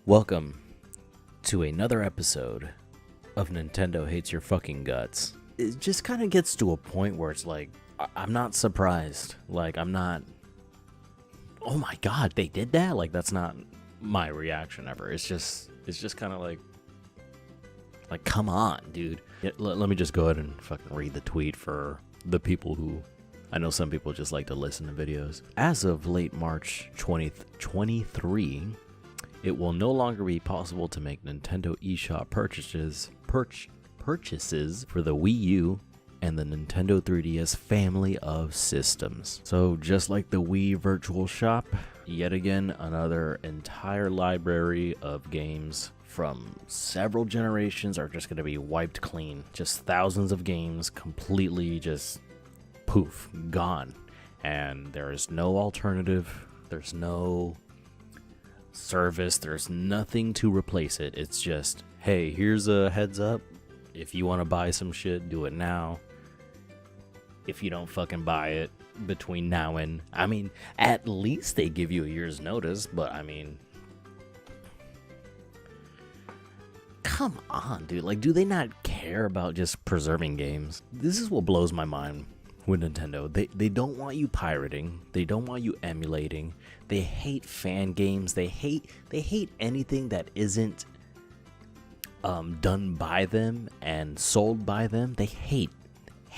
Welcome to another episode of Nintendo Hates Your Fucking Guts. It just kind of gets to a point where it's like, I'm not surprised. Like, I'm not, oh my god, they did that? Like, that's not my reaction ever. It's just kind of like, come on, dude. Let me just go ahead and fucking read the tweet for the people who, I know some people just like to listen to videos. As of late March 20th, 23, it will no longer be possible to make Nintendo eShop purchases for the Wii U and the Nintendo 3DS family of systems. So just like the Wii Virtual Shop, yet again another entire library of games from several generations are just going to be wiped clean. Just thousands of games completely just poof, gone. And there is no alternative. There's no service. There's nothing to replace it. It's just, hey, here's a heads up. If you want to buy some shit, do it now. If you don't fucking buy it between now and, I mean, at least they give you a year's notice, but I mean, come on, dude. Like, do they not care about just preserving games? This is what blows my mind with Nintendo. They don't want you pirating. They don't want you emulating. They hate fan games. They hate anything that isn't done by them and sold by them. They hate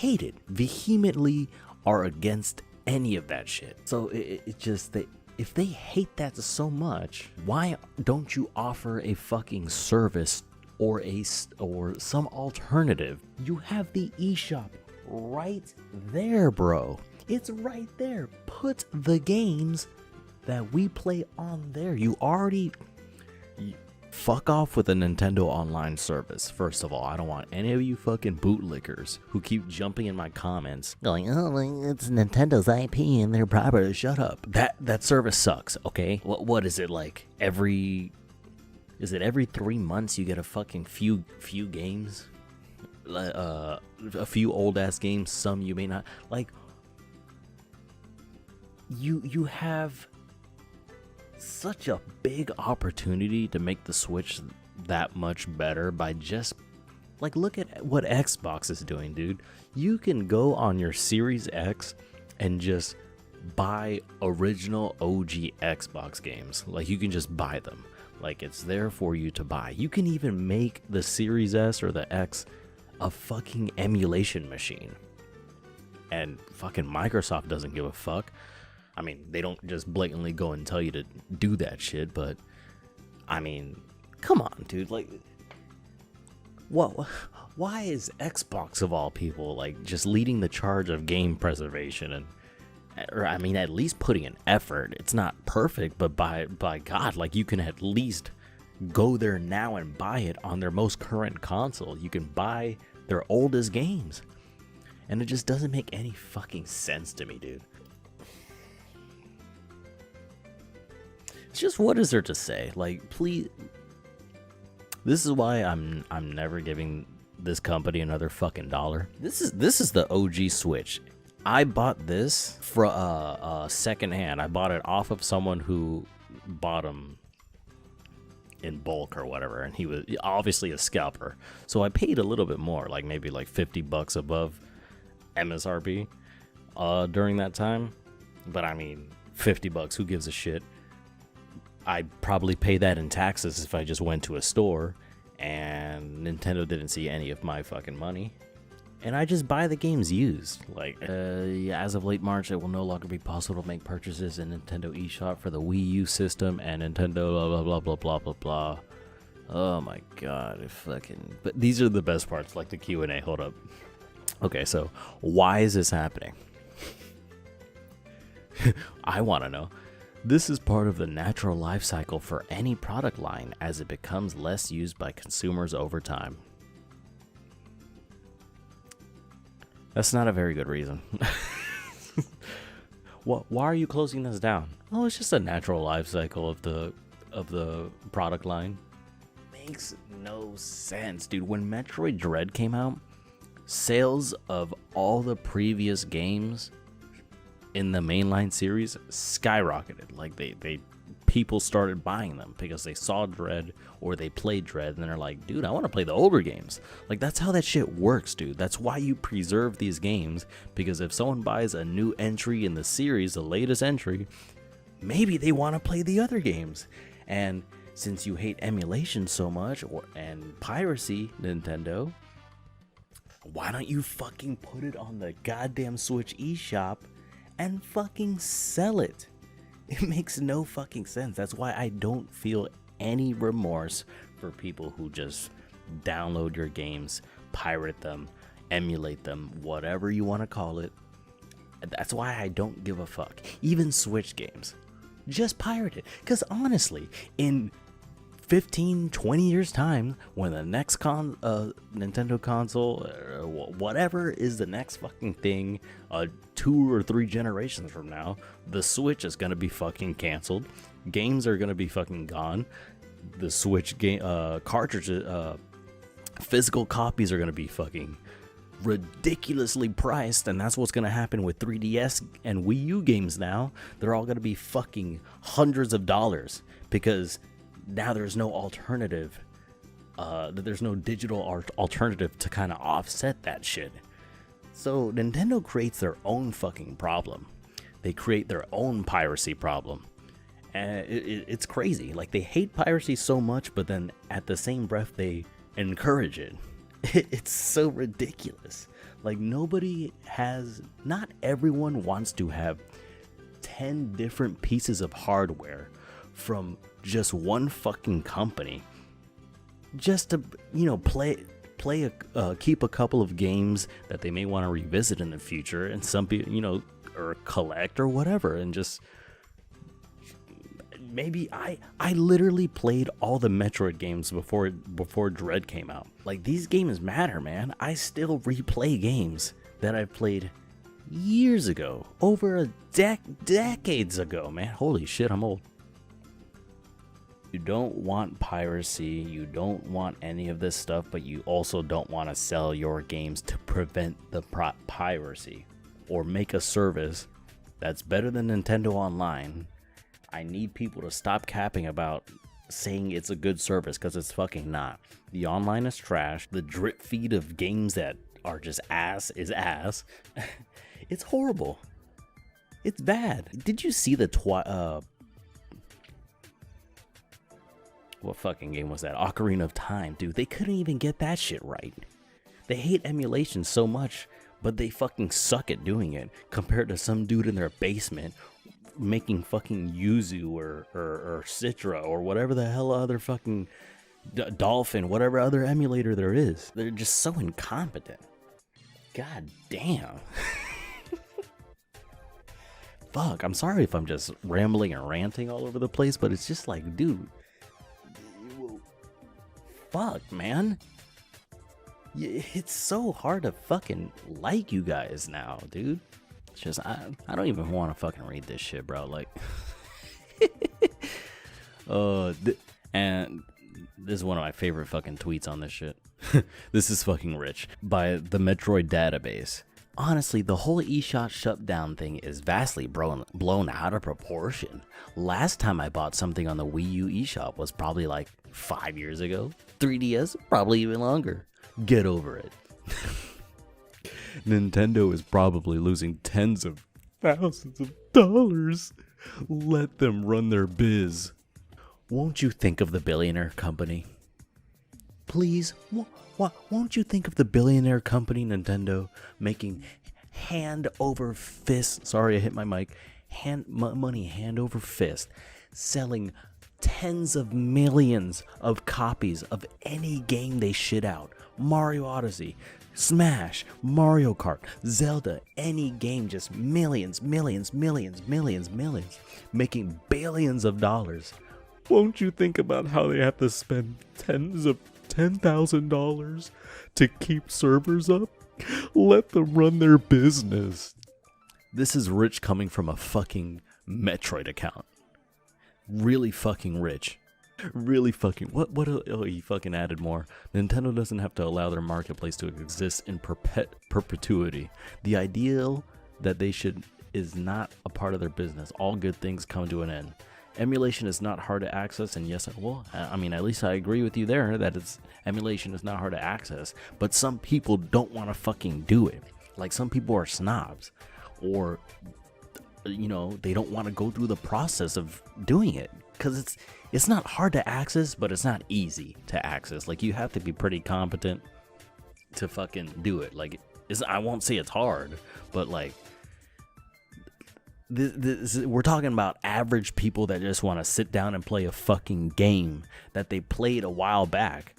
it vehemently, are against any of that shit. So it just, if they hate that so much, why don't you offer a fucking service or some alternative? You have the eShop right there, bro. It's right there. Put the games that we play on there. You fuck off with a Nintendo online service. First of all, I don't want any of you fucking bootlickers who keep jumping in my comments going, oh, it's Nintendo's IP and their property. Shut up. That service sucks, okay? What is it like? Is it every 3 months you get a fucking few games? A few old ass games, some you may not like. You have such a big opportunity to make the Switch that much better by just, like, look at what Xbox is doing, dude. You can go on your Series X and just buy original OG Xbox games. Like, you can just buy them. Like, it's there for you to buy. You can even make the Series S or the X a fucking emulation machine. And fucking Microsoft doesn't give a fuck. I mean, they don't just blatantly go and tell you to do that shit, but I mean, come on, dude. Like, why is Xbox of all people like just leading the charge of game preservation or I mean, at least putting an effort? It's not perfect, but by God, like, you can at least go there now and buy it on their most current console. You can buy their oldest games. And it just doesn't make any fucking sense to me, dude. It's just, what is there to say? Like, please. This is why I'm never giving this company another fucking dollar. This is the OG Switch. I bought this for second hand. I bought it off of someone who bought them in bulk or whatever, and he was obviously a scalper. So I paid a little bit more, like maybe like $50 above MSRP during that time. But I mean, $50, who gives a shit? I'd probably pay that in taxes if I just went to a store, and Nintendo didn't see any of my fucking money. And I just buy the games used. Like, as of late March, it will no longer be possible to make purchases in Nintendo eShop for the Wii U system and Nintendo blah blah blah blah blah blah blah. Oh my god, fucking. But these are the best parts, like the Q&A. Hold up. Okay, so why is this happening? I want to know. This is part of the natural life cycle for any product line as it becomes less used by consumers over time. That's not a very good reason. Why are you closing this down? Oh, it's just a natural life cycle of the product line. Makes no sense, dude. When Metroid Dread came out, sales of all the previous games in the mainline series skyrocketed. Like, they people started buying them because they saw Dread or they played Dread and they're like, dude, I want to play the older games. Like, that's how that shit works, dude. That's why you preserve these games, because if someone buys a new entry in the series, the latest entry, maybe they want to play the other games. And since you hate emulation so much and piracy, Nintendo, why don't you fucking put it on the goddamn Switch eShop and fucking sell it? It makes no fucking sense. That's why I don't feel any remorse for people who just download your games, pirate them, emulate them, whatever you want to call it. That's why I don't give a fuck. Even Switch games, just pirate it. Because honestly, in 15, 20 years time, when the next Nintendo console, whatever is the next fucking thing, 2 or 3 generations from now, the Switch is gonna be fucking canceled. Games are gonna be fucking gone. The Switch game cartridges, physical copies are gonna be fucking ridiculously priced, and that's what's gonna happen with 3DS and Wii U games now. They're all gonna be fucking hundreds of dollars because now there's no alternative. There's no digital alternative to kind of offset that shit. So Nintendo creates their own fucking problem. They create their own piracy problem. And it's crazy. Like, they hate piracy so much, but then at the same breath, they encourage it. It's so ridiculous. Like, not everyone wants to have 10 different pieces of hardware from just one fucking company just to, keep a couple of games that they may want to revisit in the future, and some people, or collect or whatever, and just maybe I literally played all the Metroid games before Dread came out. Like, these games matter, man. I still replay games that I played years ago, over decades ago, man. Holy shit, I'm old. You don't want piracy, you don't want any of this stuff, but you also don't want to sell your games to prevent the piracy or make a service that's better than Nintendo Online. I need people to stop capping about saying it's a good service, because it's fucking not. The online is trash. The drip feed of games that are just ass is ass. It's horrible. It's bad. Did you see the what fucking game was that? Ocarina of Time, dude. They couldn't even get that shit right. They hate emulation so much, but they fucking suck at doing it compared to some dude in their basement making fucking Yuzu or Citra or whatever the hell other fucking Dolphin, whatever other emulator there is. They're just so incompetent. God damn. Fuck, I'm sorry if I'm just rambling and ranting all over the place, but it's just like, dude, fuck, man. It's so hard to fucking like you guys now, dude. It's just, I don't even want to fucking read this shit, bro. Like, and this is one of my favorite fucking tweets on this shit. This is fucking rich. By the Metroid database. Honestly, the whole eShop shutdown thing is vastly blown out of proportion. Last time I bought something on the Wii U eShop was probably like 5 years ago. 3DS, probably even longer. Get over it. Nintendo is probably losing tens of thousands of dollars. Let them run their biz. Won't you think of the billionaire company? Please, won't you think of the billionaire company Nintendo making hand over fist, sorry I hit my mic, money hand over fist, selling tens of millions of copies of any game they shit out. Mario Odyssey, Smash, Mario Kart, Zelda, any game, just millions, making billions of dollars. Won't you think about how they have to spend $10,000 to keep servers up? Let them run their business. This is rich coming from a fucking Metroid account. Really fucking rich. Really fucking, oh, he fucking added more. Nintendo doesn't have to allow their marketplace to exist in perpetuity. The ideal that they should is not a part of their business. All good things come to an end. emulation is not hard to access, and yes, I mean, at least I agree with you there that emulation is not hard to access, but some people don't want to fucking do it. Like, some people are snobs, or they don't want to go through the process of doing it, because it's not hard to access, but it's not easy to access. Like, you have to be pretty competent to fucking do it. Like, I won't say it's hard, but like, we're talking about average people that just want to sit down and play a fucking game that they played a while back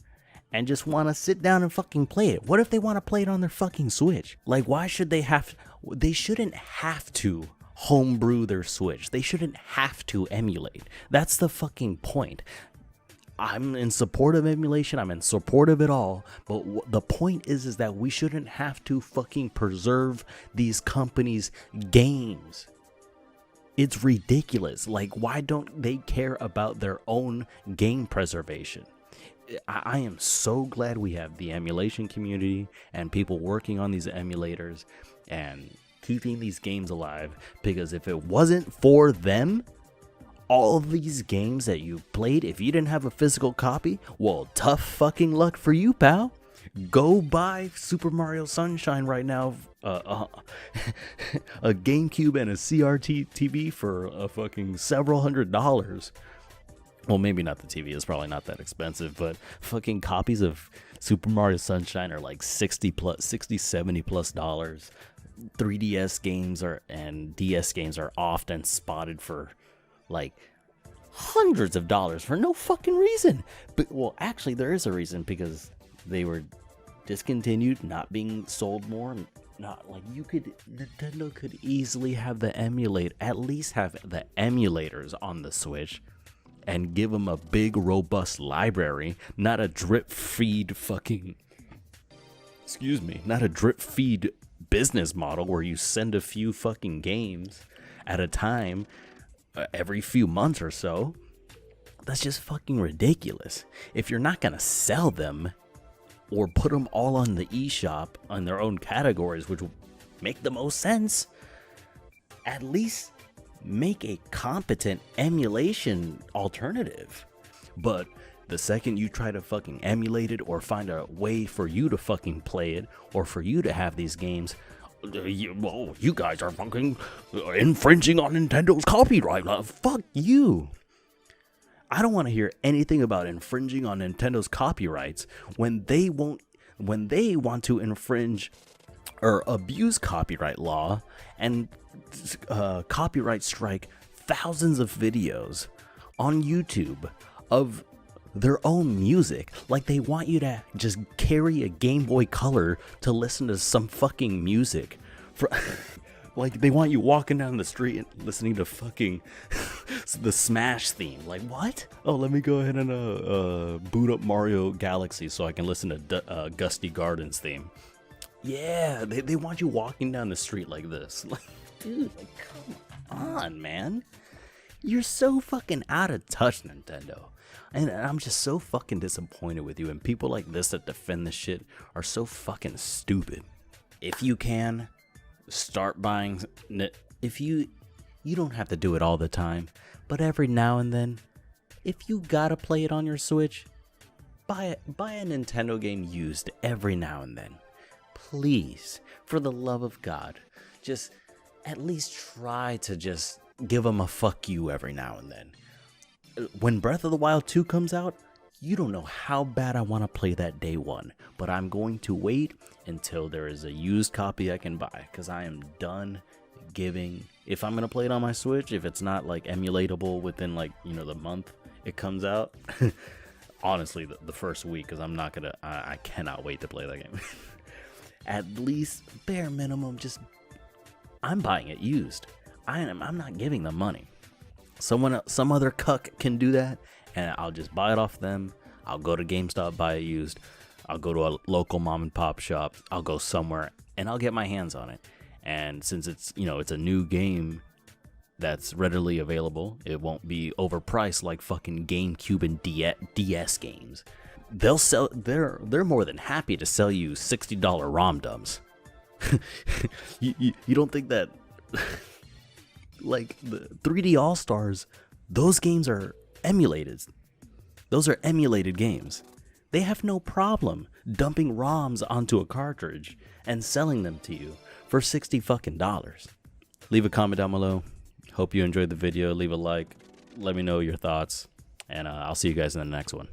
and just want to sit down and fucking play it. What if they want to play it on their fucking Switch? Like, why should they shouldn't have to homebrew their Switch. They shouldn't have to emulate. That's the fucking point. I'm in support of emulation. I'm in support of it all. But the point is that we shouldn't have to fucking preserve these companies' games. It's ridiculous. Like, why don't they care about their own game preservation? I am so glad we have the emulation community and people working on these emulators and keeping these games alive, because if it wasn't for them, all of these games that you played, if you didn't have a physical copy, well, tough fucking luck for you, pal. Go buy Super Mario Sunshine right now, a GameCube and a CRT TV for a fucking several $100s. Well, maybe not the TV, it's probably not that expensive, but fucking copies of Super Mario Sunshine are like $70 plus dollars. 3DS games and DS games are often spotted for like hundreds of dollars for no fucking reason. But, well, actually there is a reason, because they were discontinued, not being sold more. Not like Nintendo could easily have at least have the emulators on the Switch and give them a big robust library, not a drip feed business model where you send a few fucking games at a time every few months or so. That's just fucking ridiculous. If you're not gonna sell them or put them all on the eShop on their own categories, which will make the most sense, at least make a competent emulation alternative. But the second you try to fucking emulate it or find a way for you to fucking play it or for you to have these games, you guys are fucking infringing on Nintendo's copyright. Fuck you. I don't want to hear anything about infringing on Nintendo's copyrights when they want to infringe or abuse copyright law and copyright strike thousands of videos on YouTube of their own music. Like, they want you to just carry a Game Boy Color to listen to some fucking music. Like, they want you walking down the street and listening to fucking the Smash theme. Like, what? Oh, let me go ahead and boot up Mario Galaxy so I can listen to Gusty Gardens theme. Yeah, they want you walking down the street like this. Like, dude, like, come on, man. You're so fucking out of touch, Nintendo. And I'm just so fucking disappointed with you. And people like this that defend this shit are so fucking stupid. If you can, start buying. If you don't have to do it all the time, but every now and then, if you gotta play it on your Switch, buy a Nintendo game used every now and then. Please, for the love of God, just at least try to just give them a fuck you every now and then. When Breath of the Wild 2 comes out, you don't know how bad I want to play that day one, but I'm going to wait until there is a used copy I can buy, because I am done giving. If I'm going to play it on my Switch, if it's not like emulatable within like, the month it comes out, honestly, the first week, because I cannot wait to play that game. At least, bare minimum, I'm buying it used. I'm not giving them money. Some other cuck can do that, and I'll just buy it off them. I'll go to GameStop, buy it used. I'll go to a local mom and pop shop. I'll go somewhere, and I'll get my hands on it. And since it's a new game that's readily available, it won't be overpriced like fucking GameCube and DS games. They're more than happy to sell you $60 ROM dumps. you don't think that like the 3D All-Stars Those games are emulated. Those are emulated games. They have no problem dumping ROMs onto a cartridge and selling them to you for $60 fucking dollars. Leave a comment down below. Hope you enjoyed the video. Leave a like. Let me know your thoughts. And I'll see you guys in the next one.